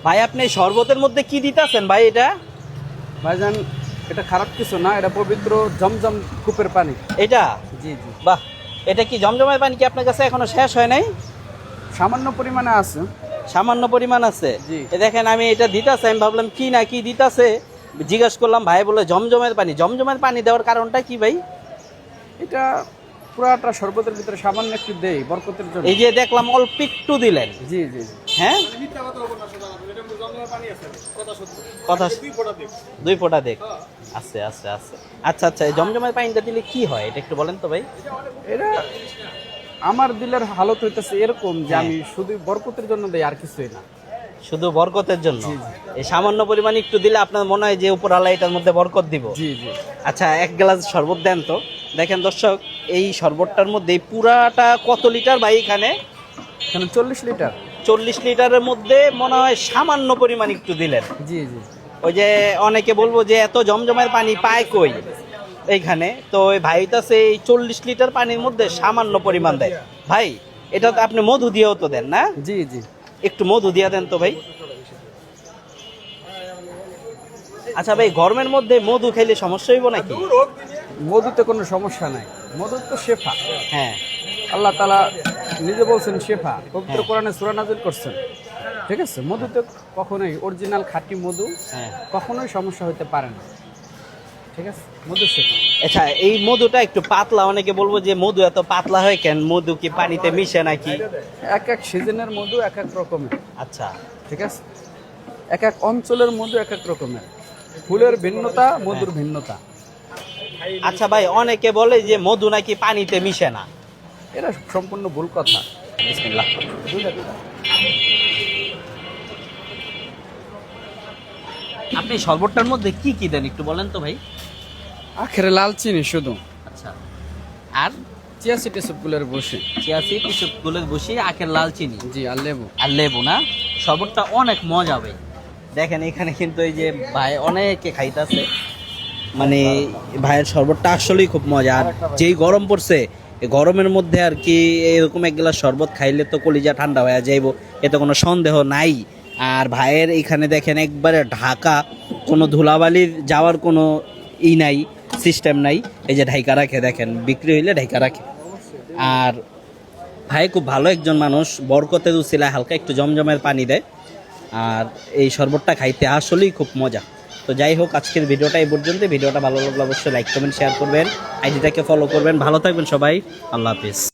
ভাই আপনি এই শরবতের মধ্যে কি দিতেছেন ভাই এটা? ভাইজান, এটা খারাপ কিছু না, এটা পবিত্র জমজম কূপের পানি। এটা জি জি, বাহ, এটা কি জমজমের পানি কি আপনার কাছে এখনো শেষ হয় নাই? সামান্য পরিমাণে আছে। সামান্য পরিমাণ আছে। জি। এ দেখেন আমি এটা দিতাছে, আমি ভাবলাম কি না কি দিতাছে, জিজ্ঞাসা করলাম, ভাই বলে জমজমের পানি। জমজমের পানি দেওয়ার কারণটা কি ভাই? এটা পুরাটা শরবতের ভিতরে সামান্য একটু দেই বরকতের জন্য। এই যে দেখলাম অল্প একটু দিলেন। জি জি জি। হ্যাঁ, কথা 2 ফোঁটা দেখ আছে আছে আছে। আচ্ছা আচ্ছা, এই জমজমের পানিটা দিলে কি হয় এটা একটু বলেন তো ভাই। এটা আমার দিলের হালত হইতেছে এরকম যে হ্যাঁ। আমি শুধু বরকতের জন্য দেই, আর কিছুই না। শুধু বরকতের জন্য? জি, জি। এই সামান্য পরিমাণ একটু দিলে আপনার মনে হয় যে উপরওয়ালা এটার মধ্যে বরকত দিব? জি জি। আচ্ছা, 1 গ্লাস শরবত দেন তো। দেখেন দর্শক, এই শরবতটার মধ্যে পুরাটা কত লিটার ভাই এখানে? এখানে 40 লিটার। 40 লিটারের মধ্যে মনে হয় সামান্য পরিমাণ একটু দিলেন। জি জি। ওই যে অনেকে বলবো যে এত জমজমের পানি পায় কই এইখানে, তো ওই ভাইটাছে এই 40 লিটার পানির মধ্যে সামান্য পরিমাণ দেয়। ভাই এটা তো আপনি মধু দিয়েও তো দেন না? জি জি। একটু মধু দিয়ে দেন তো ভাই। আচ্ছা ভাই, গরমের মধ্যে মধু খাইলে সমস্যা হইব নাকি? মধুতে কোনো সমস্যা নাই, মধু তো শেফা। হ্যাঁ আল্লাহ তাআলা নিজে বলছেন শেফা, পবিত্র হ্যাঁ। কোরআনে সূরা নাযিল করছেন। ঠিক আছে, মধুতে কখনোই অরিজিনাল খাঁটি মধু হ্যাঁ। কখনোই সমস্যা হতে পারে না। ঠিক আছে, মধু শেফা। আচ্ছা, এই মধুটা একটু পাতলা, অনেকে বলবো যে মধু এত পাতলা হয় কেন? মধু কি পানিতে মিশে নাকি? এক এক সিজনের মধু এক এক রকমের। আচ্ছা ঠিক আছে, এক এক অঞ্চলের মধু এক এক রকমের। ফুলের ভিন্নতা, মধুর ভিন্নতা। আচ্ছা ভাই, অনেকে বলে যে মধু নাকি পানিতে মিশে না। এটা সম্পূর্ণ ভুল কথা। বিসমিল্লাহ। আপনি শরবতটার মধ্যে কি কি দেন একটু বলেন তো ভাই। আখেরে লাল চিনি শুধু, আচ্ছা, আর চিয়া সিড এসবগুলোর বসে। চিয়াসি কিছু গুলের বসি, আখের লাল চিনি জি, আর লেবু। আর লেবু না? শরবতটা অনেক মজা ভাই। দেখেন এখানে কিন্তু এই যে ভাই অনেকে খাইতেছে, মানে ভাইয়ের শরবতটা আসলেই খুব মজা। আর যেই গরম পড়ছে, এই গরমের মধ্যে আর কি এরকম 1 গ্লাস শরবত খাইলে তো কলিজা ঠান্ডা হয়ে যাইব, এতে কোনো সন্দেহ নাই। আর ভাইয়ের এখানে দেখেন একবারে ঢাকা, কোনো ধুলাবালির যাওয়ার কোনো নাই, সিস্টেম নাই। এই যে ঢাইকা রাখে, দেখেন বিক্রি হইলে ঢাইকা রাখে। আর ভাই খুব ভালো একজন মানুষ, বরকতের উছিলায় হালকা একটু জমজমের পানি দেয়। আর এই শরবতটা খাইতে আসলেই খুব মজা। তো যাই হোক, আজকের ভিডিওটা এই পর্যন্ত। ভিডিওটা ভালো লাগলে অবশ্যই লাইক কমেন্ট শেয়ার করবেন, আইডিটাকে ফলো করবেন। ভালো থাকবেন সবাই, আল্লাহ হাফিজ।